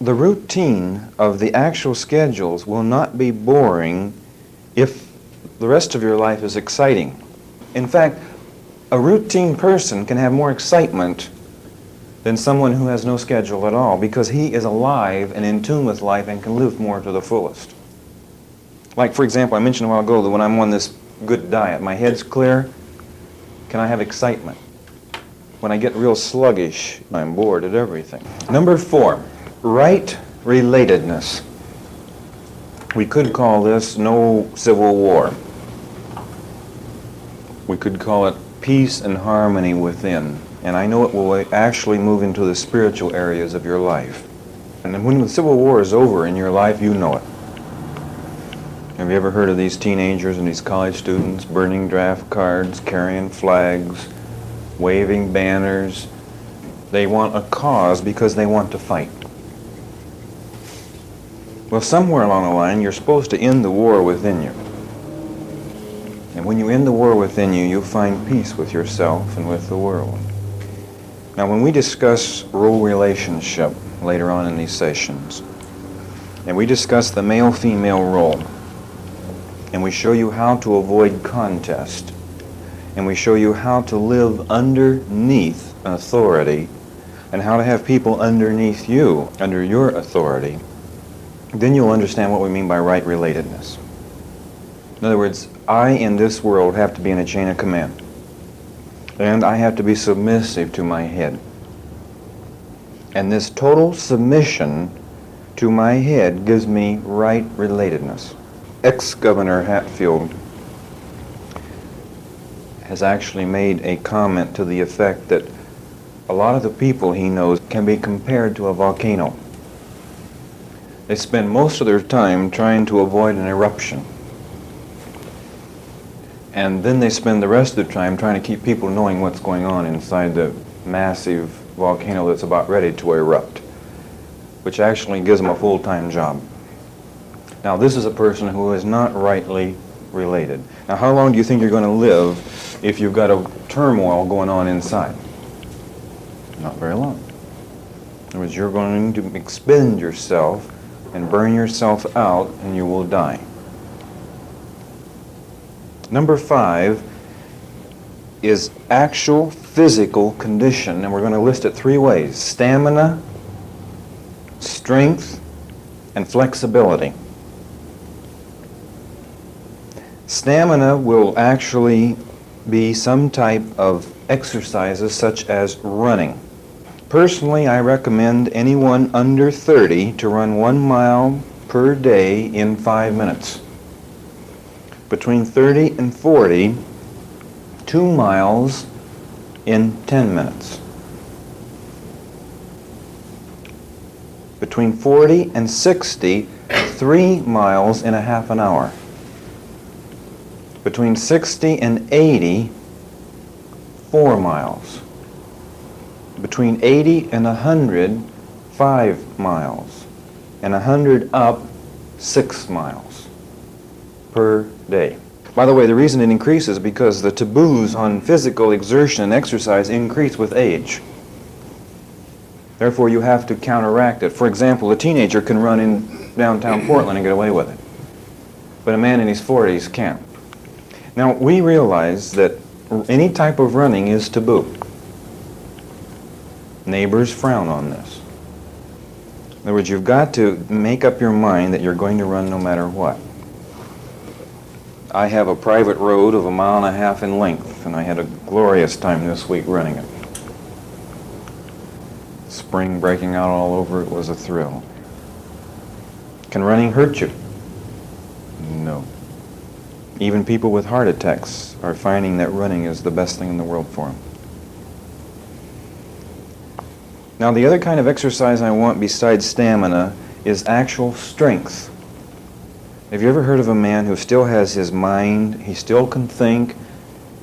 the routine of the actual schedules will not be boring if the rest of your life is exciting. In fact, a routine person can have more excitement than someone who has no schedule at all, because he is alive and in tune with life and can live more to the fullest. Like, for example, I mentioned a while ago that when I'm on this good diet, my head's clear. Can I have excitement? When I get real sluggish, I'm bored at everything. Number 4, right relatedness. We could call this no civil war. We could call it peace and harmony within. And I know it will actually move into the spiritual areas of your life. And then when the Civil War is over in your life, you know it. Have you ever heard of these teenagers and these college students burning draft cards, carrying flags, waving banners? They want a cause because they want to fight. Well, somewhere along the line, you're supposed to end the war within you. And when you end the war within you, you'll find peace with yourself and with the world. Now, when we discuss role relationship later on in these sessions, and we discuss the male-female role, and we show you how to avoid contest, and we show you how to live underneath authority, and how to have people underneath you, under your authority, then you'll understand what we mean by right relatedness. In other words, I in this world have to be in a chain of command. And I have to be submissive to my head. And this total submission to my head gives me right relatedness. Ex-Governor Hatfield has actually made a comment to the effect that a lot of the people he knows can be compared to a volcano. They spend most of their time trying to avoid an eruption. And then they spend the rest of the time trying to keep people knowing what's going on inside the massive volcano that's about ready to erupt, which actually gives them a full-time job. Now, this is a person who is not rightly related. Now, how long do you think you're going to live if you've got a turmoil going on inside? Not very long. In other words, you're going to expend yourself and burn yourself out, and you will die. Number 5 is actual physical condition, and we're going to list it 3 ways: stamina, strength, and flexibility. Stamina will actually be some type of exercises such as running. Personally, I recommend anyone under 30 to run 1 mile per day in 5 minutes. Between 30 and 40, 2 miles in 10 minutes. Between 40 and 60, 3 miles in a half an hour. Between 60 and 80, 4 miles. Between 80 and 100, 5 miles. And 100 up, 6 miles per day. By the way, the reason it increases is because the taboos on physical exertion and exercise increase with age. Therefore, you have to counteract it. For example, a teenager can run in downtown Portland and get away with it, but a man in his 40s can't. Now, we realize that any type of running is taboo. Neighbors frown on this. In other words, you've got to make up your mind that you're going to run no matter what. I have a private road of 1.5 miles in length, and I had a glorious time this week running it. Spring breaking out all over it was a thrill. Can running hurt you? No. Even people with heart attacks are finding that running is the best thing in the world for them. Now, the other kind of exercise I want besides stamina is actual strength. Have you ever heard of a man who still has his mind, he still can think,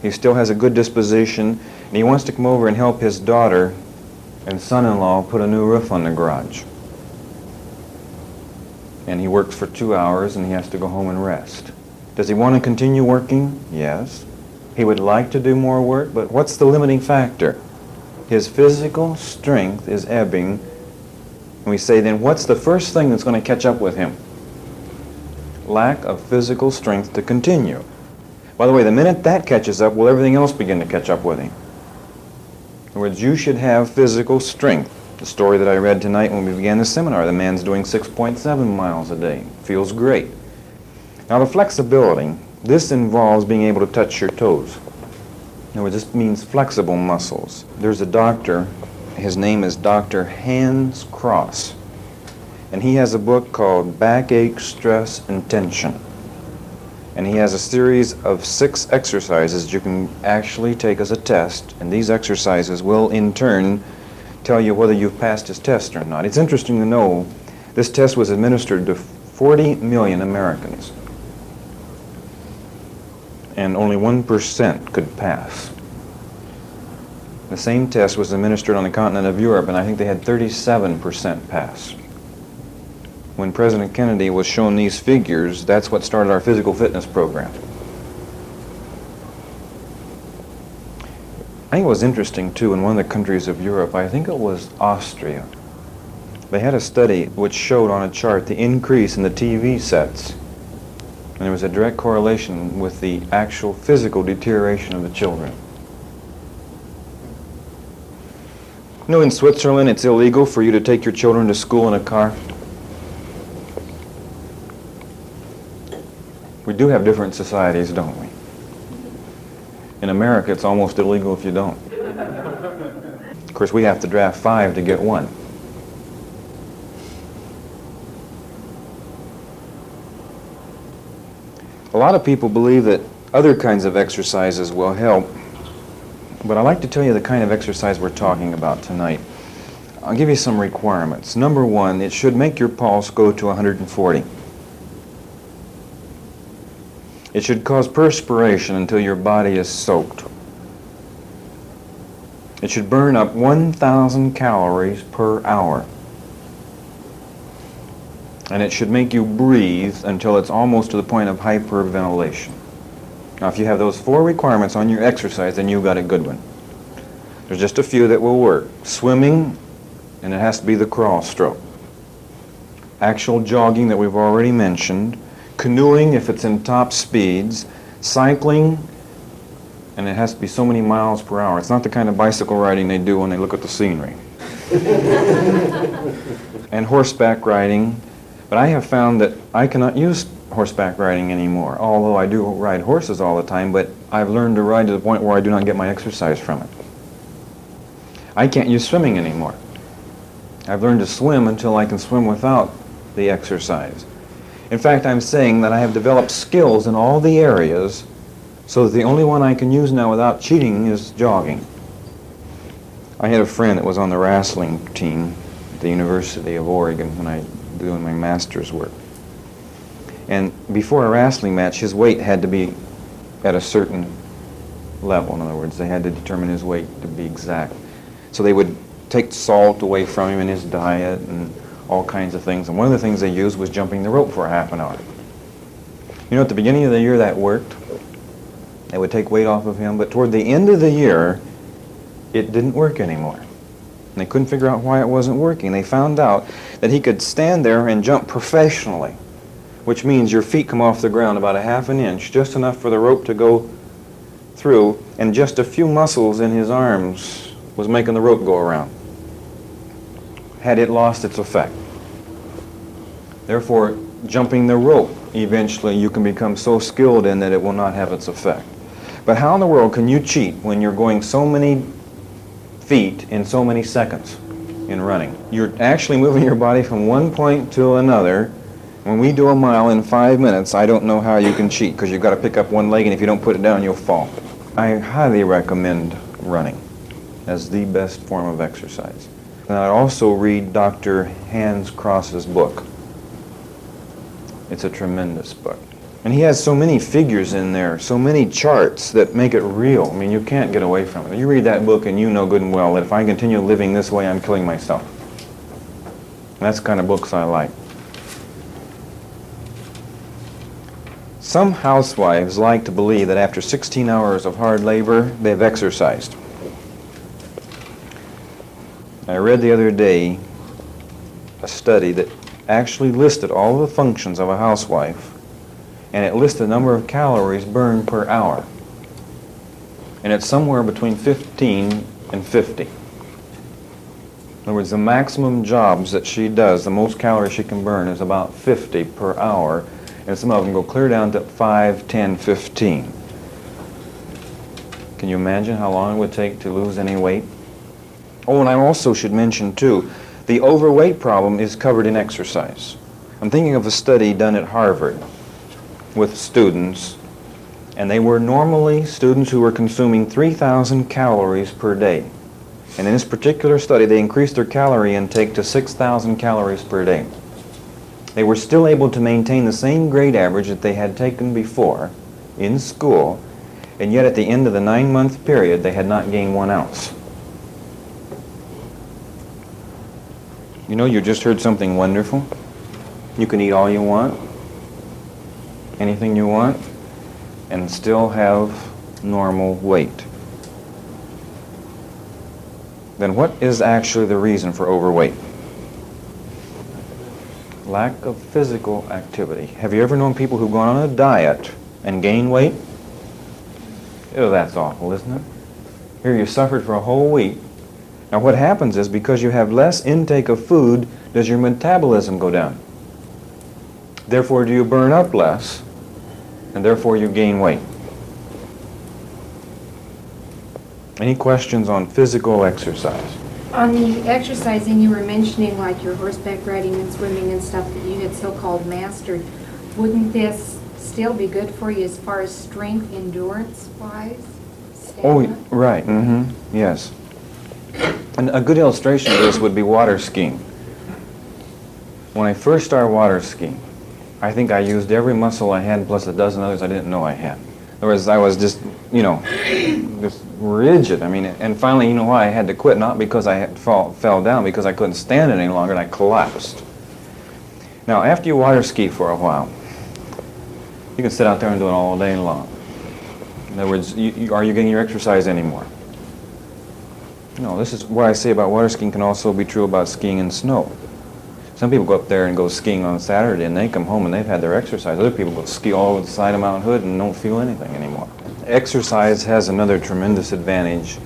he still has a good disposition, and he wants to come over and help his daughter and son-in-law put a new roof on the garage? And he works for 2 hours and he has to go home and rest. Does he want to continue working? Yes. He would like to do more work, but what's the limiting factor? His physical strength is ebbing And we say, then what's the first thing that's going to catch up with him? Lack of physical strength to continue. By the way, the minute that catches up, will everything else begin to catch up with him? In other words, you should have physical strength. The story that I read tonight when we began the seminar, the man's doing 6.7 miles a day. Feels great. Now the flexibility, this involves being able to touch your toes. In other words, this means flexible muscles. There's a doctor, his name is Dr. Hans Cross, and he has a book called Backache, Stress, and Tension. And he has a series of 6 exercises you can actually take as a test, and these exercises will in turn tell you whether you've passed his test or not. It's interesting to know this test was administered to 40 million Americans, and only 1% could pass. The same test was administered on the continent of Europe, and I think they had 37% pass. When President Kennedy was shown these figures, that's what started our physical fitness program. I think it was interesting, too, in one of the countries of Europe, I think it was Austria, they had a study which showed on a chart the increase in the TV sets, and there was a direct correlation with the actual physical deterioration of the children. You know, in Switzerland, it's illegal for you to take your children to school in a car. We do have different societies, don't we? In America, it's almost illegal if you don't. Of course, we have to draft 5 to get 1. A lot of people believe that other kinds of exercises will help, but I'd like to tell you the kind of exercise we're talking about tonight. I'll give you some requirements. Number 1, it should make your pulse go to 140. It should cause perspiration until your body is soaked. It should burn up 1,000 calories per hour. And it should make you breathe until it's almost to the point of hyperventilation. Now, if you have those 4 requirements on your exercise, then you've got a good one. There's just a few that will work. Swimming, and it has to be the crawl stroke. Actual jogging that we've already mentioned. Canoeing if it's in top speeds. Cycling, and it has to be so many miles per hour. It's not the kind of bicycle riding they do when they look at the scenery. And horseback riding. But I have found that I cannot use horseback riding anymore, although I do ride horses all the time, but I've learned to ride to the point where I do not get my exercise from it. I can't use swimming anymore. I've learned to swim until I can swim without the exercise. In fact, I'm saying that I have developed skills in all the areas so that the only one I can use now without cheating is jogging. I had a friend that was on the wrestling team at the University of Oregon when I was doing my master's work. And before a wrestling match, his weight had to be at a certain level. In other words, they had to determine his weight to be exact. So they would take salt away from him in his diet and all kinds of things. And one of the things they used was jumping the rope for half an hour. You know, at the beginning of the year that worked. They would take weight off of him, but toward the end of the year, it didn't work anymore. And they couldn't figure out why it wasn't working. They found out that he could stand there and jump professionally, which means your feet come off the ground about a half an inch, just enough for the rope to go through, and just a few muscles in his arms was making the rope go around. Had it lost its effect. Therefore, jumping the rope, eventually you can become so skilled in that it will not have its effect. But how in the world can you cheat when you're going so many feet in so many seconds in running? You're actually moving your body from one point to another. When we do a mile in 5 minutes, I don't know how you can cheat, because you've got to pick up one leg, and if you don't put it down, you'll fall. I highly recommend running as the best form of exercise. And I'd also read Dr. Hans Cross's book. It's a tremendous book. And he has so many figures in there, so many charts that make it real. I mean, you can't get away from it. You read that book and you know good and well that if I continue living this way, I'm killing myself. And that's the kind of books I like. Some housewives like to believe that after 16 hours of hard labor, they've exercised. I read the other day a study that actually listed all the functions of a housewife, and it listed the number of calories burned per hour. And it's somewhere between 15 and 50. In other words, the maximum jobs that she does, the most calories she can burn is about 50 per hour, and some of them go clear down to 5, 10, 15. Can you imagine how long it would take to lose any weight? Oh, and I also should mention, too, the overweight problem is covered in exercise. I'm thinking of a study done at Harvard with students, and they were normally students who were consuming 3,000 calories per day. And in this particular study, they increased their calorie intake to 6,000 calories per day. They were still able to maintain the same grade average that they had taken before in school, and yet at the end of the 9-month period, they had not gained 1 ounce. You know, you just heard something wonderful. You can eat all you want, anything you want, and still have normal weight. Then what is actually the reason for overweight? Lack of physical activity. Have you ever known people who've gone on a diet and gained weight? Oh, that's awful, isn't it? Here you suffered for a whole week. Now what happens is, because you have less intake of food, does your metabolism go down? Therefore, do you burn up less, and therefore you gain weight? Any questions on physical exercise? On the exercising, you were mentioning like your horseback riding and swimming and stuff that you had so-called mastered. Wouldn't this still be good for you as far as strength, endurance-wise? Oh, right. Yes. And a good illustration of this would be water skiing. When I first started water skiing, I think I used every muscle I had plus a dozen others I didn't know I had. In other words, I was just, just rigid. I mean, and finally, you know why I had to quit? Not because I had fell down, because I couldn't stand it any longer and I collapsed. Now, after you water ski for a while, you can sit out there and do it all day long. In other words, are you getting your exercise anymore? No, this is what I say about water skiing can also be true about skiing in snow. Some people go up there and go skiing on Saturday and they come home and they've had their exercise. Other people go ski all over the side of Mount Hood and don't feel anything anymore. Exercise has another tremendous advantage,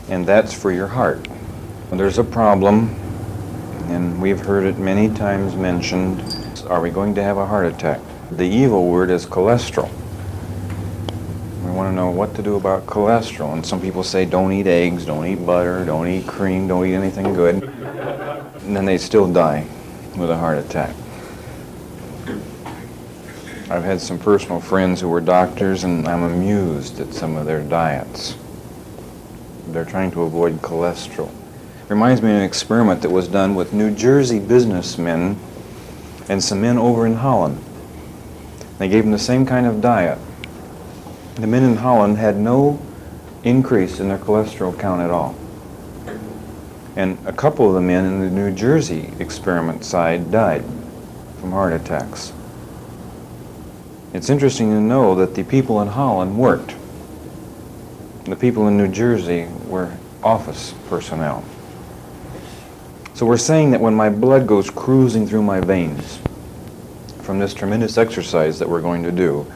and that's for your heart. There's a problem, and we've heard it many times mentioned. Are we going to have a heart attack? The evil word is cholesterol. We want to know what to do about cholesterol. And some people say, don't eat eggs, don't eat butter, don't eat cream, don't eat anything good. And then they still die with a heart attack. I've had some personal friends who were doctors, and I'm amused at some of their diets. They're trying to avoid cholesterol. Reminds me of an experiment that was done with New Jersey businessmen and some men over in Holland. They gave them the same kind of diet. The men in Holland had no increase in their cholesterol count at all. And a couple of the men in the New Jersey experiment side died from heart attacks. It's interesting to know that the people in Holland worked. The people in New Jersey were office personnel. So we're saying that when my blood goes cruising through my veins from this tremendous exercise that we're going to do,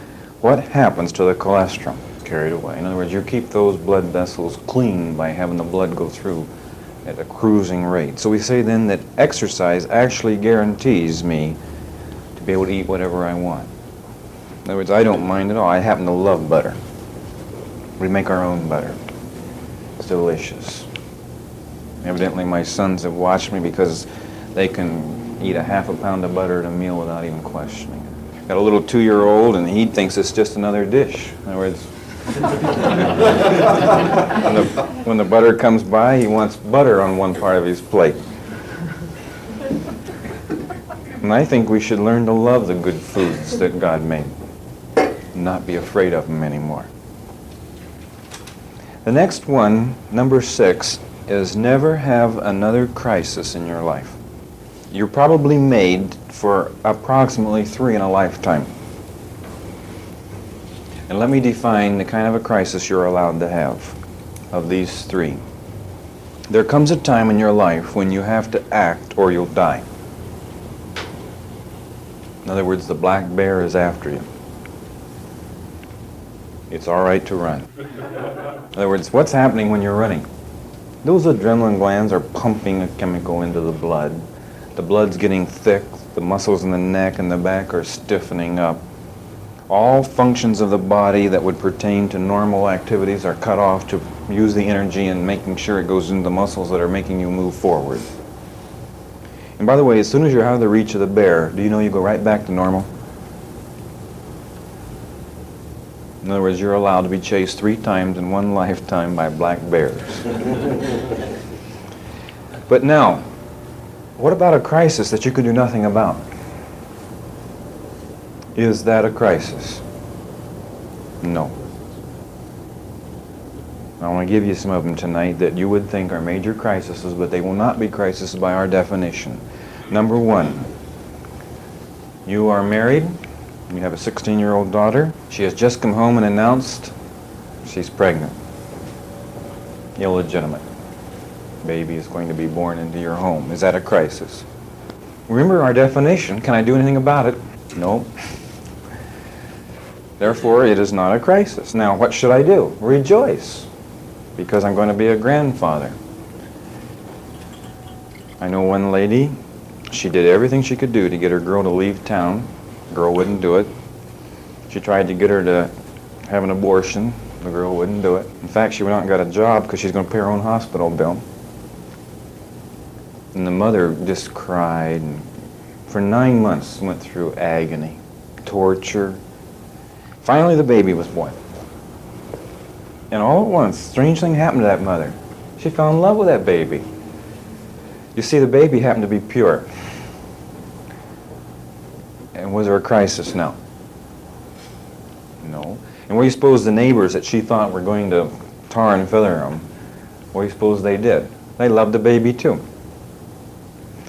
what happens to the cholesterol? Carried away. In other words, you keep those blood vessels clean by having the blood go through at a cruising rate. So we say then that exercise actually guarantees me to be able to eat whatever I want. In other words, I don't mind at all. I happen to love butter. We make our own butter. It's delicious. Evidently, my sons have watched me because they can eat a half a pound of butter at a meal without even questioning it. Got a little 2-year-old, and he thinks it's just another dish. In other words, when the butter comes by, he wants butter on one part of his plate. And I think we should learn to love the good foods that God made, and not be afraid of them anymore. The next one, number 6, is never have another crisis in your life. You're probably made for approximately 3 in a lifetime. And let me define the kind of a crisis you're allowed to have of these 3. There comes a time in your life when you have to act or you'll die. In other words, the black bear is after you. It's all right to run. In other words, what's happening when you're running? Those adrenaline glands are pumping a chemical into the blood. The blood's getting thick, the muscles in the neck and the back are stiffening up. All functions of the body that would pertain to normal activities are cut off to use the energy and making sure it goes into the muscles that are making you move forward. And by the way, as soon as you're out of the reach of the bear, do you know you go right back to normal? In other words, you're allowed to be chased 3 times in one lifetime by black bears. But now, what about a crisis that you could do nothing about? Is that a crisis? No. I want to give you some of them tonight that you would think are major crises, but they will not be crises by our definition. Number 1, you are married. You have a 16-year-old daughter. She has just come home and announced she's pregnant. Illegitimate. Baby is going to be born into your home. Is that a crisis? Remember our definition. Can I do anything about it? No. Therefore, it is not a crisis. Now, what should I do? Rejoice, because I'm going to be a grandfather. I know one lady, she did everything she could do to get her girl to leave town. The girl wouldn't do it. She tried to get her to have an abortion. The girl wouldn't do it. In fact, she went out and got a job because she's going to pay her own hospital bill. And the mother just cried. And for 9 months, went through agony, torture. Finally, the baby was born. And all at once, a strange thing happened to that mother. She fell in love with that baby. You see, the baby happened to be pure. And was there a crisis? No. No. And what do you suppose the neighbors that she thought were going to tar and feather them, what do you suppose they did? They loved the baby too.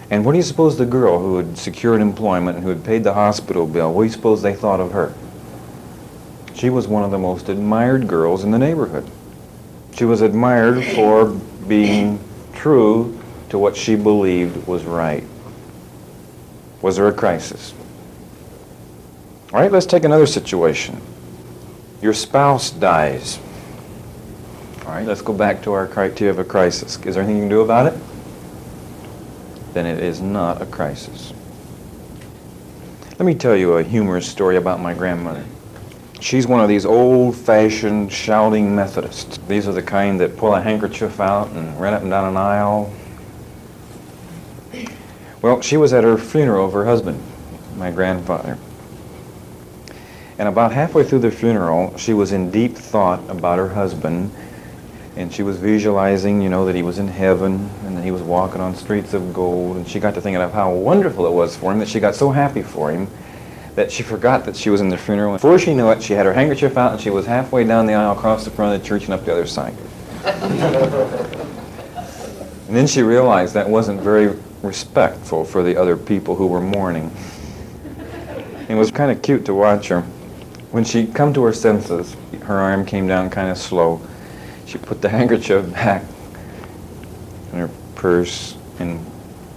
And what do you suppose the girl who had secured employment and who had paid the hospital bill, what do you suppose they thought of her? She was one of the most admired girls in the neighborhood. She was admired for being true to what she believed was right. Was there a crisis? All right, let's take another situation. Your spouse dies. All right, let's go back to our criteria of a crisis. Is there anything you can do about it? Then it is not a crisis. Let me tell you a humorous story about my grandmother. She's one of these old-fashioned shouting Methodists. These are the kind that pull a handkerchief out and run up and down an aisle. Well, she was at her funeral of her husband, my grandfather. And about halfway through the funeral, she was in deep thought about her husband, and she was visualizing, you know, that he was in heaven and that he was walking on streets of gold, and she got to thinking of how wonderful it was for him, that she got so happy for him that she forgot that she was in the funeral. Before she knew it, she had her handkerchief out and she was halfway down the aisle across the front of the church and up the other side. And then she realized that wasn't very respectful for the other people who were mourning. It was kind of cute to watch her. When she come to her senses, her arm came down kind of slow. She put the handkerchief back in her purse and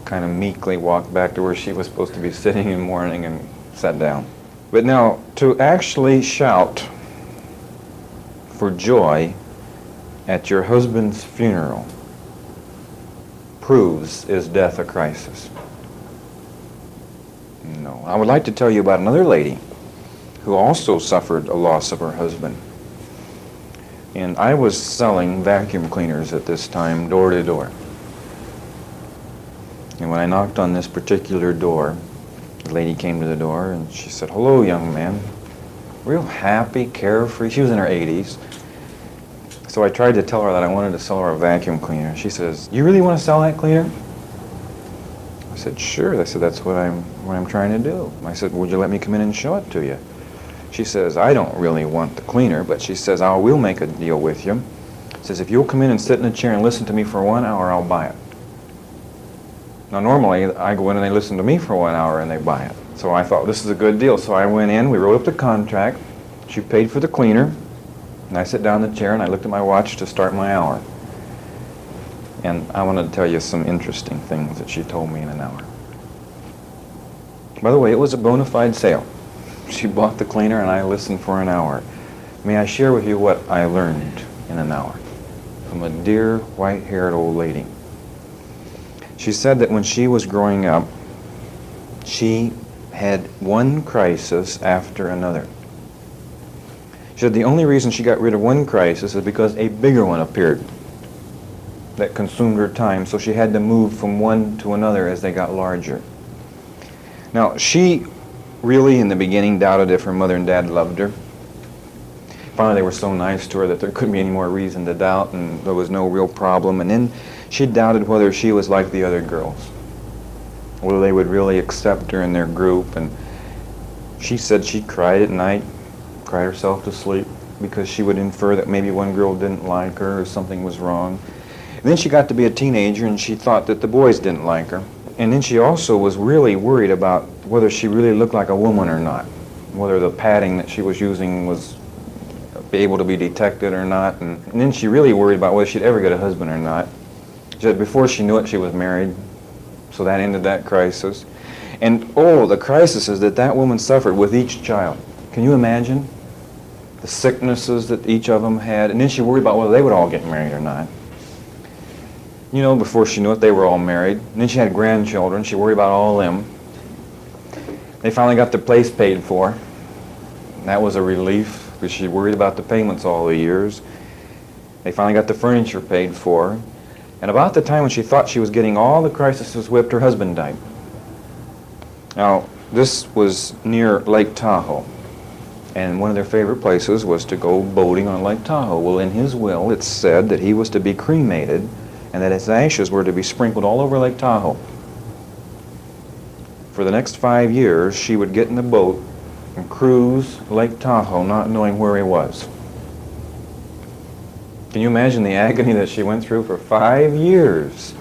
kind of meekly walked back to where she was supposed to be sitting in mourning and sat down. But now, to actually shout for joy at your husband's funeral proves, is death a crisis? No. I would like to tell you about another lady who also suffered a loss of her husband. And I was selling vacuum cleaners at this time, door to door. And when I knocked on this particular door, the lady came to the door and she said, "Hello, young man." Real happy, carefree. She was in her 80s. So I tried to tell her that I wanted to sell her a vacuum cleaner. She says, "You really want to sell that cleaner?" I said, "Sure." I said, "That's what I'm trying to do." I said, "Would you let me come in and show it to you?" She says, "I don't really want the cleaner," but she says, "I will make a deal with you." Says, "If you'll come in and sit in a chair and listen to me for 1 hour, I'll buy it." Now normally I go in and they listen to me for 1 hour and they buy it. So I thought this is a good deal. So I went in, we wrote up the contract, she paid for the cleaner, and I sat down in the chair and I looked at my watch to start my hour. And I wanted to tell you some interesting things that she told me in an hour. By the way, it was a bona fide sale. She bought the cleaner and I listened for an hour. May I share with you what I learned in an hour from a dear white-haired old lady? She said that when she was growing up, she had one crisis after another. She said the only reason she got rid of one crisis is because a bigger one appeared that consumed her time, so she had to move from one to another as they got larger. Now, she really, in the beginning, doubted if her mother and dad loved her. Finally, they were so nice to her that there couldn't be any more reason to doubt, and there was no real problem. And then she doubted whether she was like the other girls, whether they would really accept her in their group. And she said she cried at night, cried herself to sleep, because she would infer that maybe one girl didn't like her or something was wrong. And then she got to be a teenager and she thought that the boys didn't like her. And then she also was really worried about whether she really looked like a woman or not, whether the padding that she was using was able to be detected or not. And then she really worried about whether she'd ever get a husband or not. She said before she knew it, she was married, so that ended that crisis. And oh, the crises that that woman suffered with each child. Can you imagine the sicknesses that each of them had? And then she worried about whether they would all get married or not. You know, before she knew it, they were all married. And then she had grandchildren. She worried about all of them. They finally got the place paid for. And that was a relief, because she worried about the payments all the years. They finally got the furniture paid for. And about the time when she thought she was getting all the crises whipped, her husband died. Now, this was near Lake Tahoe. And one of their favorite places was to go boating on Lake Tahoe. Well, in his will, it said that he was to be cremated and that his ashes were to be sprinkled all over Lake Tahoe. For the next 5 years, she would get in the boat and cruise Lake Tahoe, not knowing where he was. Can you imagine the agony that she went through for 5 years?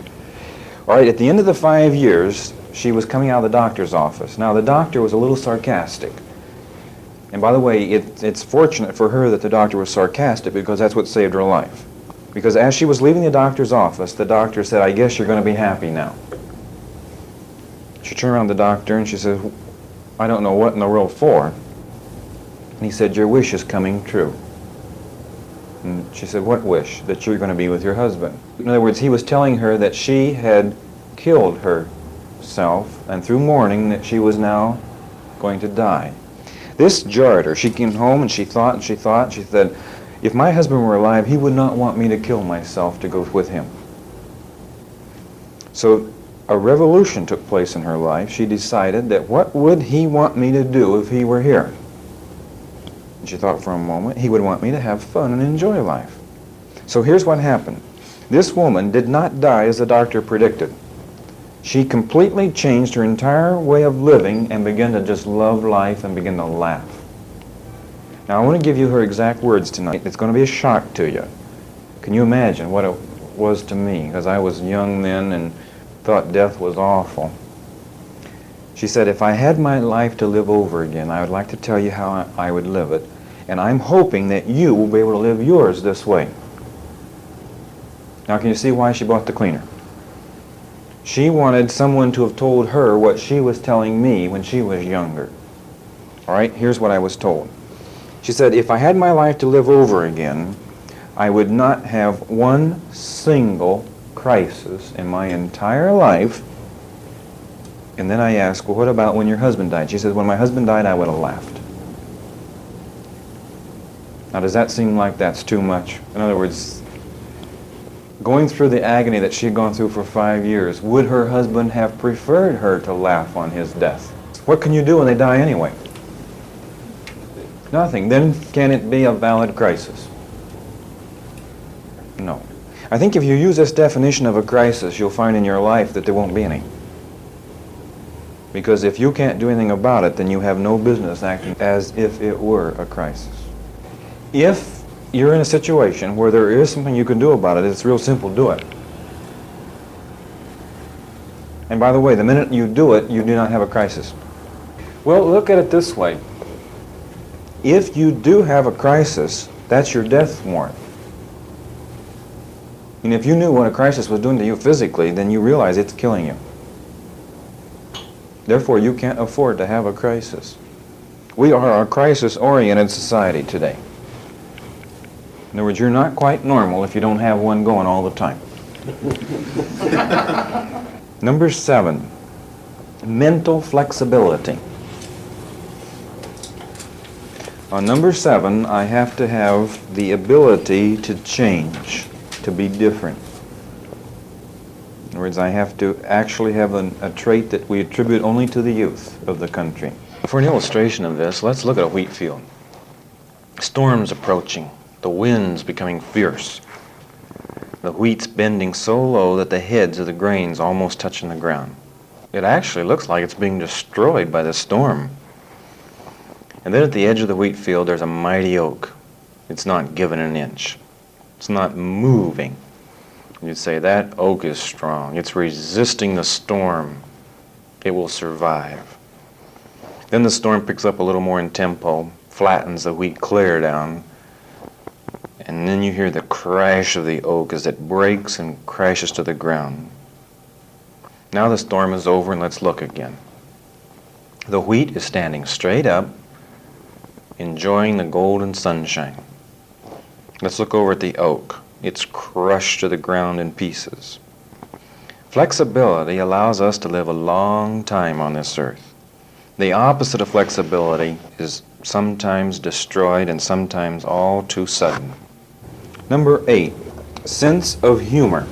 All right, at the end of the 5 years, she was coming out of the doctor's office. Now, the doctor was a little sarcastic. And by the way, it's fortunate for her that the doctor was sarcastic, because that's what saved her life. Because as she was leaving the doctor's office, the doctor said, "I guess you're going to be happy now." She turned around to the doctor and she said, "I don't know what in the world for." And he said, "Your wish is coming true." And she said, "What wish?" "That you're going to be with your husband." In other words, he was telling her that she had killed herself, and through mourning that she was now going to die. This jarred her. She came home and she thought and she thought. She said, "If my husband were alive, he would not want me to kill myself to go with him." So a revolution took place in her life. She decided that what would he want me to do if he were here? And she thought for a moment, he would want me to have fun and enjoy life. So here's what happened. This woman did not die as the doctor predicted. She completely changed her entire way of living and began to just love life and begin to laugh. Now, I want to give you her exact words tonight. It's going to be a shock to you. Can you imagine what it was to me? Because I was young then and thought death was awful. She said, "If I had my life to live over again, I would like to tell you how I would live it. And I'm hoping that you will be able to live yours this way." Now, can you see why she bought the cleaner? She wanted someone to have told her what she was telling me when she was younger. All right, here's what I was told. She said, "If I had my life to live over again, I would not have one single crisis in my entire life." And then I asked, "Well, what about when your husband died?" She said, "When my husband died, I would have laughed." Now, does that seem like that's too much? In other words, going through the agony that she had gone through for 5 years, would her husband have preferred her to laugh on his death? What can you do when they die anyway? Nothing. Then can it be a valid crisis? No. I think if you use this definition of a crisis, you'll find in your life that there won't be any. Because if you can't do anything about it, then you have no business acting as if it were a crisis. If you're in a situation where there is something you can do about it, it's real simple, do it. And by the way, the minute you do it, you do not have a crisis. Well, look at it this way. If you do have a crisis, that's your death warrant. And if you knew what a crisis was doing to you physically, then you realize it's killing you. Therefore, you can't afford to have a crisis. We are a crisis-oriented society today. In other words, you're not quite normal if you don't have one going all the time. Number 7, mental flexibility. On number 7, I have to have the ability to change, to be different. In other words, I have to actually have a trait that we attribute only to the youth of the country. For an illustration of this, let's look at a wheat field. Storms approaching, the winds becoming fierce. The wheat's bending so low that the heads of the grains almost touching the ground. It actually looks like it's being destroyed by the storm. And then at the edge of the wheat field, there's a mighty oak. It's not given an inch. It's not moving. You'd say, that oak is strong. It's resisting the storm. It will survive. Then the storm picks up a little more in tempo, flattens the wheat clear down, and then you hear the crash of the oak as it breaks and crashes to the ground. Now the storm is over, and let's look again. The wheat is standing straight up, enjoying the golden sunshine. Let's look over at the oak. It's crushed to the ground in pieces. Flexibility allows us to live a long time on this earth. The opposite of flexibility is sometimes destroyed and sometimes all too sudden. Number 8, sense of humor.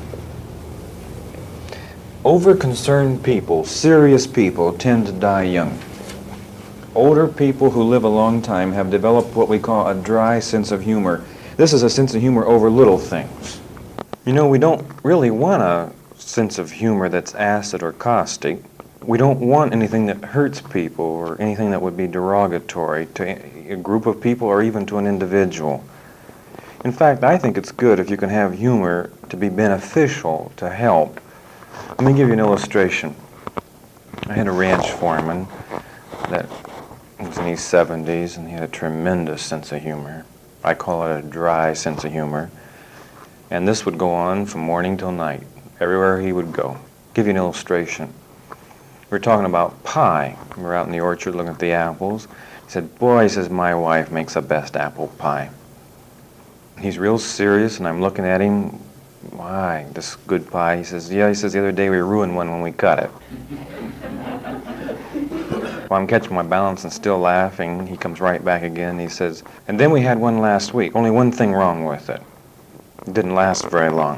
Over-concerned people, serious people, tend to die young. Older people who live a long time have developed what we call a dry sense of humor. This is a sense of humor over little things. You know, we don't really want a sense of humor that's acid or caustic. We don't want anything that hurts people or anything that would be derogatory to a group of people or even to an individual. In fact, I think it's good if you can have humor to be beneficial, to help. Let me give you an illustration. I had a ranch foreman that was in his 70s, and he had a tremendous sense of humor. I call it a dry sense of humor. And this would go on from morning till night, everywhere he would go. Give you an illustration. We were talking about pie. We were out in the orchard looking at the apples. He said, boy, he says, my wife makes the best apple pie. He's real serious, and I'm looking at him. Why, this good pie? He says, yeah, he says, the other day we ruined one when we cut it. Well, I'm catching my balance and still laughing. He comes right back again. He says, and then we had one last week. Only one thing wrong with it. It didn't last very long.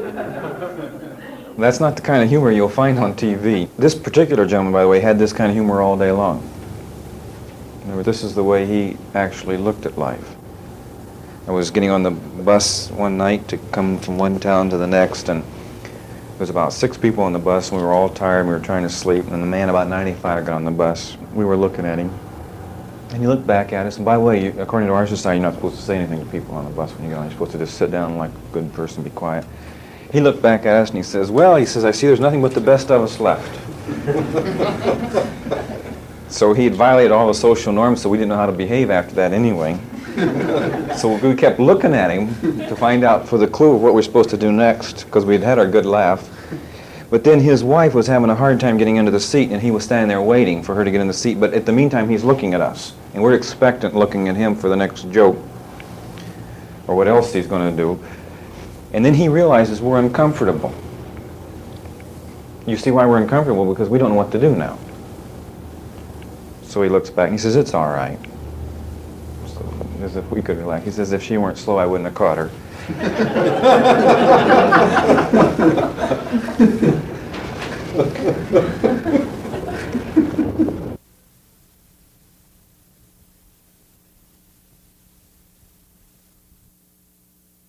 That's not the kind of humor you'll find on TV. This particular gentleman, by the way, had this kind of humor all day long. Remember, this is the way he actually looked at life. I was getting on the bus one night to come from one town to the next, and there was about 6 people on the bus, and we were all tired, and we were trying to sleep, and the man about 95 got on the bus. We were looking at him, and he looked back at us, and by the way, according to our society, you're not supposed to say anything to people on the bus when you get on. You're supposed to just sit down like a good person, be quiet. He looked back at us, and he says, well, he says, I see there's nothing but the best of us left. So he had violated all the social norms, so we didn't know how to behave after that anyway. So we kept looking at him to find out for the clue of what we're supposed to do next, because we'd had our good laugh. But then his wife was having a hard time getting into the seat, and he was standing there waiting for her to get in the seat. But at the meantime, he's looking at us, and we're expectant looking at him for the next joke or what else he's going to do. And then he realizes we're uncomfortable. You see why we're uncomfortable? Because we don't know what to do now. So he looks back and he says, it's all right. So, as if we could relax. He says, if she weren't slow, I wouldn't have caught her.